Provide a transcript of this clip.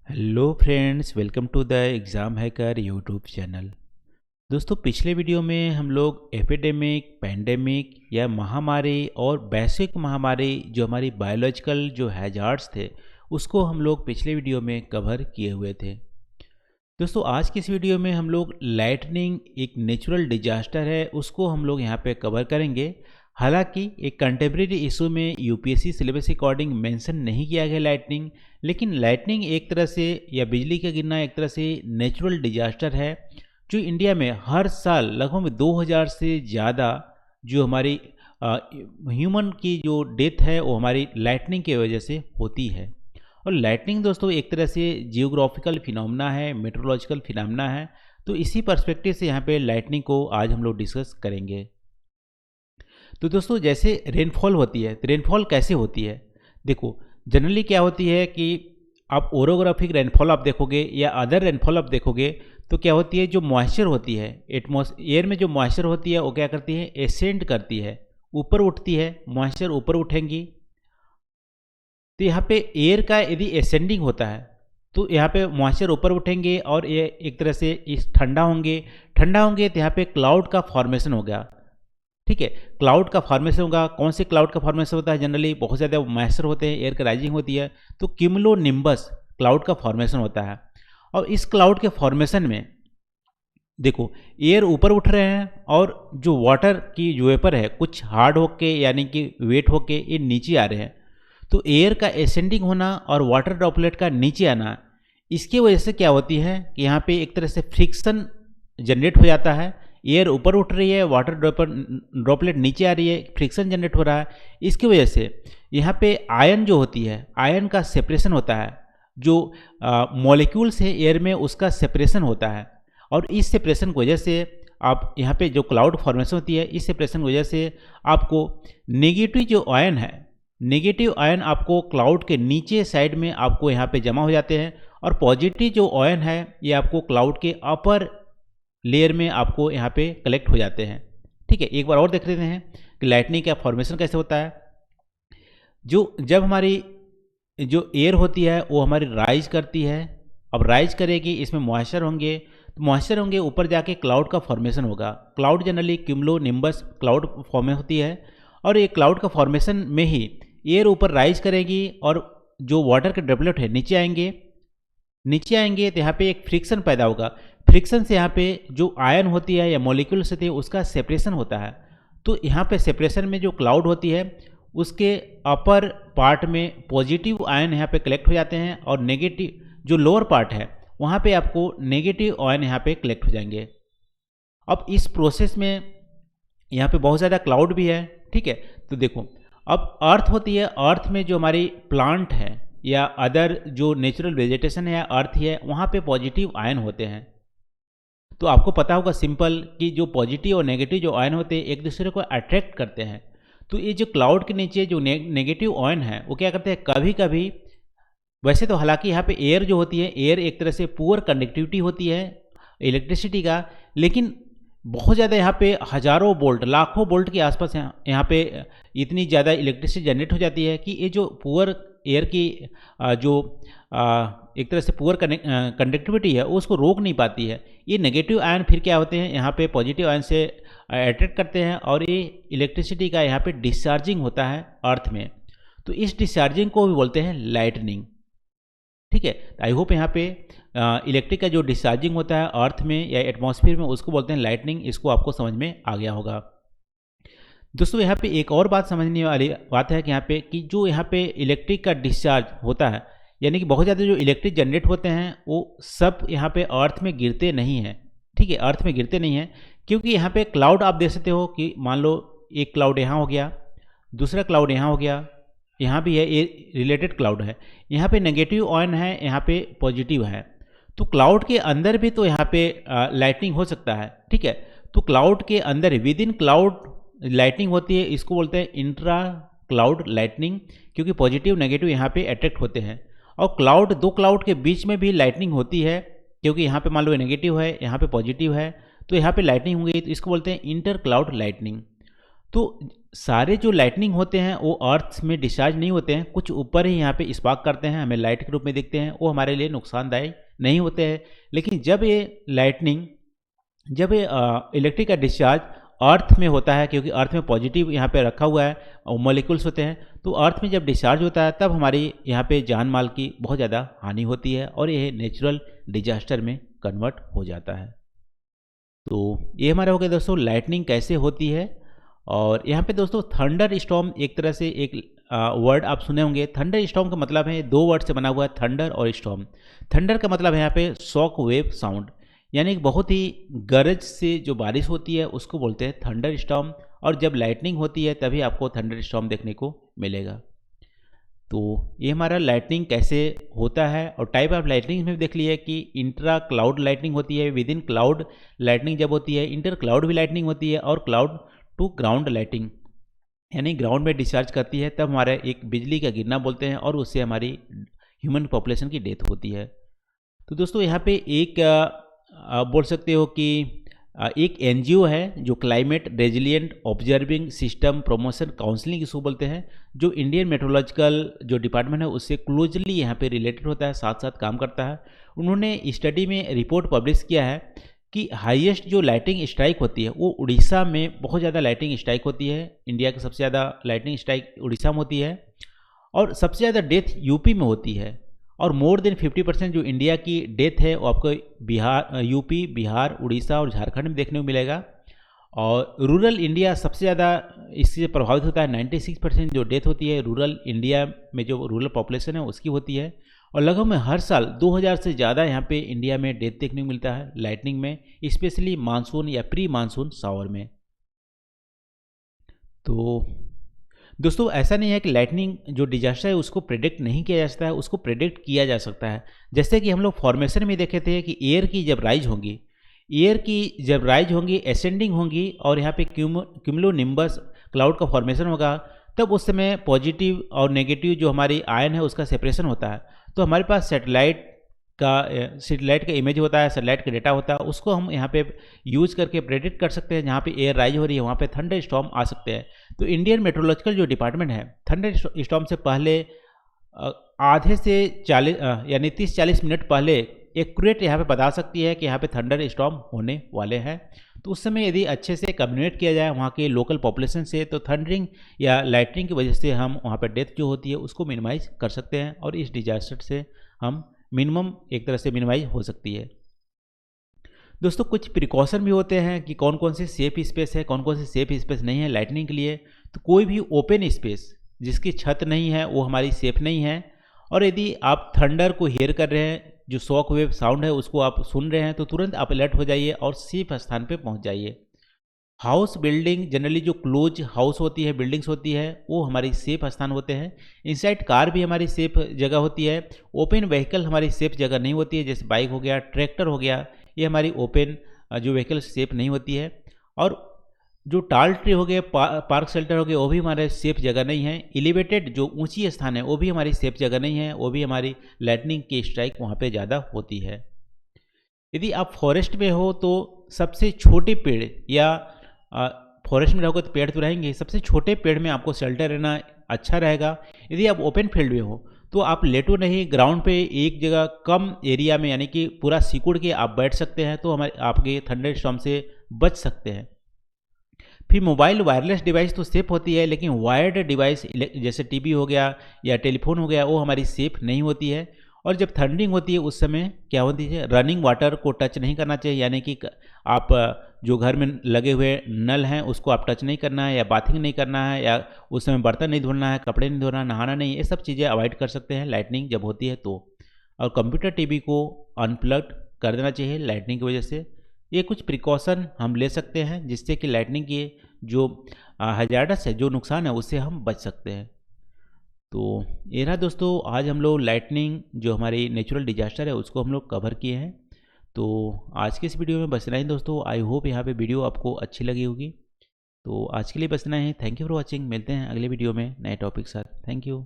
Hello friends, welcome to the exam hacker YouTube channel. दोस्तों, पिछले video में हम लोग एपिडेमिक, पैंडेमिक या महामारी और वैश्विक महामारी जो हमारी बायोलॉजिकल जो हैजार्ड्स थे उसको हम लोग पिछले वीडियो में कवर किए हुए थे। दोस्तों, आज की इस वीडियो में हम लोग लाइटनिंग एक नेचुरल डिजास्टर है उसको हम लोग यहाँ पे कवर करेंगे। हालांकि एक कंटेम्प्रेरी इशू में यूपीएससी सिलेबस अकॉर्डिंग मेंशन नहीं किया गया लाइटनिंग, लेकिन लाइटनिंग एक तरह से या बिजली का गिरना एक तरह से नेचुरल डिजास्टर है जो इंडिया में हर साल लगभग 2000 से ज़्यादा जो हमारी ह्यूमन की जो डेथ है वो हमारी लाइटनिंग की वजह से होती है। और लाइटनिंग दोस्तों एक तरह से जियोग्राफिकल फिनोमेना है, मेट्रोलॉजिकल फिनोमेना है। तो इसी पर्सपेक्टिव से यहाँ पे लाइटनिंग को आज हम लोग डिस्कस करेंगे। तो दोस्तों, जैसे रेनफॉल होती है तो रेनफॉल कैसे होती है? देखो, जनरली क्या होती है कि आप ओरोग्राफिक रेनफॉल आप देखोगे या अदर रेनफॉल आप देखोगे तो क्या होती है, जो मॉइस्चर होती है एयर में, जो मॉइस्चर होती है वो क्या करती है, एसेंड करती है, ऊपर उठती है। मॉइस्चर ऊपर उठेंगी तो यहाँ पे एयर का यदि एसेंडिंग होता है तो यहाँ पे मॉइस्चर ऊपर उठेंगे और ये एक तरह से इस ठंडा होंगे तो यहाँ पे क्लाउड का फॉर्मेशन होगा। ठीक है, क्लाउड का फॉर्मेशन होगा। कौन से क्लाउड का फॉर्मेशन होता है? जनरली बहुत ज़्यादा मॉइस्चर होते हैं, एयर का राइजिंग होती है तो क्यूमुलोनिम्बस क्लाउड का फॉर्मेशन होता है। और इस क्लाउड के फॉर्मेशन में देखो, एयर ऊपर उठ रहे हैं और जो वाटर की जो वेपर है कुछ हार्ड होके यानी कि वेट होके ये नीचे आ रहे हैं। तो एयर का एसेंडिंग होना और वाटर ड्रॉपलेट का नीचे आना, इसकी वजह से क्या होती है कि यहाँ पे एक तरह से फ्रिक्शन जनरेट हो जाता है। एयर ऊपर उठ रही है, वाटर ड्रॉपलेट नीचे आ रही है, फ्रिक्शन जनरेट हो रहा है। इसकी वजह से यहाँ पे आयन जो होती है, आयन का सेपरेशन होता है। जो मॉलिक्यूल्स है एयर में उसका सेपरेशन होता है और इस सेपरेशन की वजह से आप यहाँ पे जो क्लाउड फॉर्मेशन होती है, इस सेपरेशन की वजह से आपको नेगेटिव जो आयन है, नेगेटिव आयन आपको क्लाउड के नीचे साइड में आपको यहाँ पे जमा हो जाते हैं और पॉजिटिव जो आयन है ये आपको क्लाउड के अपर लेयर में आपको यहाँ पे कलेक्ट हो जाते हैं। ठीक है, एक बार और देख लेते हैं कि लाइटनिंग का फॉर्मेशन कैसे होता है। जब हमारी जो एयर होती है वो हमारी राइज करती है। अब राइज करेगी, इसमें मॉइस्चर होंगे, तो मॉइस्चर होंगे, ऊपर जाके क्लाउड का फॉर्मेशन होगा। Cloud generally cumulonimbus cloud form होती है और ये क्लाउड का फॉर्मेशन में ही एयर ऊपर राइज करेगी और जो वाटर के ड्रॉपलेट है नीचे आएंगे तो यहाँ पे एक फ्रिक्शन पैदा होगा। फ्रिक्शन से यहाँ पे जो आयन होती है या मॉलिक्यूल्स होती है उसका सेपरेशन होता है। तो यहाँ पे सेपरेशन में जो क्लाउड होती है उसके अपर पार्ट में पॉजिटिव आयन यहाँ पे कलेक्ट हो जाते हैं और नेगेटिव जो लोअर पार्ट है वहाँ पे आपको नेगेटिव आयन यहाँ पे कलेक्ट हो जाएंगे। अब इस प्रोसेस में यहाँ पे बहुत ज़्यादा क्लाउड भी है। ठीक है, तो देखो, अब अर्थ होती है, अर्थ में जो हमारी प्लांट है या अदर जो नेचुरल वेजिटेशन है, अर्थ है, वहाँ पे पॉजिटिव आयन होते हैं। तो आपको पता होगा सिंपल कि जो पॉजिटिव और नेगेटिव जो आयन होते हैं एक दूसरे को अट्रैक्ट करते हैं। तो ये जो क्लाउड के नीचे जो नेगेटिव आयन है वो क्या करते हैं, कभी कभी, वैसे तो हालांकि यहाँ पे एयर जो होती है, एयर एक तरह से पुअर कंडक्टिविटी होती है इलेक्ट्रिसिटी का, लेकिन बहुत ज़्यादा यहाँ पे हज़ारों वोल्ट, लाखों वोल्ट के आसपास यहाँ पे इतनी ज़्यादा इलेक्ट्रिसिटी जनरेट हो जाती है कि ये जो पुअर एयर की जो एक तरह से पुअर कंडक्टिविटी है वो उसको रोक नहीं पाती है। ये नेगेटिव आयन फिर क्या होते हैं, यहाँ पे पॉजिटिव आयन से अट्रैक्ट करते हैं और ये इलेक्ट्रिसिटी का यहाँ पे डिस्चार्जिंग होता है अर्थ में। तो इस डिस्चार्जिंग को भी बोलते हैं लाइटनिंग। ठीक है, आई होप यहाँ पे इलेक्ट्रिक का जो डिस्चार्जिंग होता है अर्थ में या एटमॉस्फेयर में उसको बोलते हैं लाइटनिंग। इसको आपको समझ में आ गया होगा। दोस्तों, यहाँ पे एक और बात समझने वाली बात है कि यहाँ पे कि जो यहाँ पे इलेक्ट्रिक का डिस्चार्ज होता है, यानी कि बहुत ज़्यादा जो इलेक्ट्रिक जनरेट होते हैं वो सब यहाँ पे अर्थ में गिरते नहीं हैं। ठीक है, अर्थ में गिरते नहीं हैं क्योंकि यहाँ पे क्लाउड आप देख सकते हो कि मान लो एक क्लाउड यहाँ हो गया, दूसरा क्लाउड यहाँ हो गया, यहाँ भी है, ये रिलेटेड क्लाउड है। यहाँ पे नेगेटिव आयन है, यहाँ पे पॉजिटिव है। तो क्लाउड के अंदर भी तो यहाँ पे लाइटनिंग हो सकता है। ठीक है, तो क्लाउड के अंदर विद इन क्लाउड लाइटनिंग होती है, इसको बोलते हैं इंट्रा क्लाउड लाइटनिंग, क्योंकि पॉजिटिव नेगेटिव यहाँ पे अट्रैक्ट होते हैं। और क्लाउड, दो क्लाउड के बीच में भी लाइटनिंग होती है क्योंकि यहाँ पे मान लो नेगेटिव है, यहाँ पे पॉजिटिव है, तो यहाँ पे लाइटनिंग होंगी, तो इसको बोलते हैं इंटर क्लाउड लाइटनिंग। तो सारे जो लाइटनिंग होते हैं वो अर्थ में डिस्चार्ज नहीं होते हैं, कुछ ऊपर ही यहाँ पे स्पार्क करते हैं, हमें लाइट के रूप में दिखते हैं, वो हमारे लिए नुकसानदायक नहीं होते हैं। लेकिन जब ये लाइटनिंग, जब ये इलेक्ट्रिक का डिस्चार्ज अर्थ में होता है, क्योंकि अर्थ में पॉजिटिव यहाँ पे रखा हुआ है और मॉलिक्यूल्स होते हैं, तो अर्थ में जब डिस्चार्ज होता है तब हमारी यहाँ पे जान माल की बहुत ज़्यादा हानि होती है और यह नेचुरल डिजास्टर में कन्वर्ट हो जाता है। तो ये हमारा हो गया दोस्तों लाइटनिंग कैसे होती है। और यहाँ पे दोस्तों थंडर स्टॉर्म एक तरह से एक वर्ड आप सुने होंगे। थंडर स्टॉर्म का मतलब है, दो वर्ड से बना हुआ है, थंडर और स्टॉर्म। थंडर का मतलब है यहाँ पे शॉक वेव साउंड, यानी बहुत ही गरज से जो बारिश होती है उसको बोलते हैं थंडर स्टॉर्म। और जब लाइटनिंग होती है तभी आपको थंडर स्टॉर्म देखने को मिलेगा। तो ये हमारा लाइटनिंग कैसे होता है। और टाइप ऑफ लाइटनिंग में देख लिया कि इंट्रा क्लाउड लाइटनिंग होती है, विद इन क्लाउड लाइटनिंग जब होती है, इंटर क्लाउड भी लाइटनिंग होती है, और क्लाउड टू ग्राउंड लाइटिंग यानी ग्राउंड में डिस्चार्ज करती है तब हमारे एक बिजली का गिरना बोलते हैं और उससे हमारी ह्यूमन पॉपुलेशन की डेथ होती है। तो दोस्तों यहाँ पे एक आप बोल सकते हो कि एक एनजीओ है जो climate resilient observing system promotion counselling इसको बोलते हैं, जो इंडियन मेट्रोलॉजिकल जो डिपार्टमेंट है उससे क्लोजली यहाँ पे रिलेटेड होता है, साथ साथ काम करता है। उन्होंने स्टडी में रिपोर्ट पब्लिश किया है कि हाईएस्ट जो लाइटिंग स्ट्राइक होती है वो उड़ीसा में बहुत ज़्यादा लाइटिंग स्ट्राइक होती है। इंडिया की सबसे ज़्यादा लाइटिंग स्ट्राइक उड़ीसा में होती है और सबसे ज़्यादा डेथ यूपी में होती है। और मोर देन 50% जो इंडिया की डेथ है वो आपको यूपी, बिहार, उड़ीसा और झारखंड में देखने को मिलेगा। और रूरल इंडिया सबसे ज़्यादा इससे प्रभावित होता है। 96% जो डेथ होती है रूरल इंडिया में, जो रूरल पॉपुलेशन है उसकी होती है। और लगभग में हर साल 2000 से ज़्यादा यहाँ पे इंडिया में डेथ देखने को मिलता है लाइटनिंग में, स्पेशली मानसून या प्री मानसून शावर में। तो दोस्तों ऐसा नहीं है कि लाइटनिंग जो डिजास्टर है उसको प्रेडिक्ट नहीं किया जा सकता है, उसको प्रेडिक्ट किया जा सकता है। जैसे कि हम लोग फॉर्मेशन में देखे थे कि एयर की जब राइज होंगी, एसेंडिंग होंगी और यहाँ पे क्यूमुलोनिम्बस क्लाउड का फॉर्मेशन होगा, तब उस समय पॉजिटिव और नेगेटिव जो हमारी आयन है उसका सेपरेशन होता है। तो हमारे पास सैटेलाइट का इमेज होता है, सैटेलाइट का डेटा होता है, उसको हम यहाँ पे यूज करके प्रेडिक्ट कर सकते हैं। जहाँ पे एयर राइज हो रही है वहाँ पे थंडर स्टॉर्म आ सकते हैं। तो इंडियन मेट्रोलॉजिकल जो डिपार्टमेंट है थंडर स्टॉर्म से पहले आधे से 40 यानी 30-40 मिनट पहले एक्यूरेट यहाँ पे बता सकती है कि यहाँ पे थंडर स्टॉर्म होने वाले हैं। तो उस समय यदि अच्छे से कम्युनिकेट किया जाए वहाँ के लोकल पॉपुलेशन से, तो थंडरिंग या लाइटनिंग की वजह से हम वहाँ पर डेथ जो होती है उसको मिनिमाइज कर सकते हैं और इस डिजास्टर से हम मिनिमम एक तरह से मिनिमाइज हो सकती है। दोस्तों कुछ प्रिकॉशन भी होते हैं कि कौन कौन से सेफ स्पेस है, कौन कौन से सेफ स्पेस नहीं है लाइटनिंग के लिए। तो कोई भी ओपन स्पेस जिसकी छत नहीं है वो हमारी सेफ नहीं है। और यदि आप थंडर को हेयर कर रहे हैं, जो शॉक वेव साउंड है उसको आप सुन रहे हैं, तो तुरंत आप अलर्ट हो जाइए और सेफ स्थान पे पहुंच जाइए। हाउस बिल्डिंग जनरली जो क्लोज हाउस होती है, बिल्डिंग्स होती है, वो हमारी सेफ स्थान होते हैं। इनसाइड कार भी हमारी सेफ जगह होती है। ओपन व्हीकल हमारी सेफ जगह नहीं होती है, जैसे बाइक हो गया, ट्रैक्टर हो गया, ये हमारी ओपन जो व्हीकल सेफ नहीं होती है। और जो टाल ट्री हो गए, पार्क शेल्टर हो गए, वो भी हमारे सेफ जगह नहीं है। एलिवेटेड जो ऊंची स्थान है वो भी हमारी सेफ जगह नहीं है, वो भी हमारी लाइटनिंग की स्ट्राइक वहाँ पे ज़्यादा होती है। यदि आप फॉरेस्ट में हो तो सबसे छोटे पेड़, या फॉरेस्ट में रहोगे तो पेड़ तो रहेंगे, सबसे छोटे पेड़ में आपको शेल्टर रहना अच्छा रहेगा। यदि आप ओपन फील्ड में हो तो आप लेटो नहीं, ग्राउंड पे एक जगह कम एरिया में यानी कि पूरा सिकुड़ के आप बैठ सकते हैं, तो हमारे आपके थंडर स्टॉर्म से बच सकते हैं। फिर मोबाइल वायरलेस डिवाइस तो सेफ होती है, लेकिन वायर्ड डिवाइस जैसे टीवी हो गया या टेलीफोन हो गया वो हमारी सेफ नहीं होती है। और जब थंडरिंग होती है उस समय क्या होती है, रनिंग वाटर को टच नहीं करना चाहिए, यानी कि आप जो घर में लगे हुए नल हैं उसको आप टच नहीं करना है, या बाथिंग नहीं करना है, या उस समय बर्तन नहीं धोना है, कपड़े नहीं धोना, नहाना नहीं, ये सब चीज़ें अवॉइड कर सकते हैं लाइटनिंग जब होती है तो। और कंप्यूटर टीवी को अनप्लग्ड कर देना चाहिए लाइटनिंग की वजह से। ये कुछ प्रिकॉशन हम ले सकते हैं जिससे कि लाइटनिंग की जो हजार्डस है, जो नुकसान है, उससे हम बच सकते हैं। तो ये रहा दोस्तों, आज हम लोग लाइटनिंग जो हमारी नेचुरल डिजास्टर है उसको हम लोग कवर किए हैं। तो आज के इस वीडियो में बस इतना ही दोस्तों। आई होप यहाँ पे वीडियो आपको अच्छी लगी होगी। तो आज के लिए बस इतना ही। Thank you for watching. मिलते हैं अगले वीडियो में नए टॉपिक के साथ। Thank you.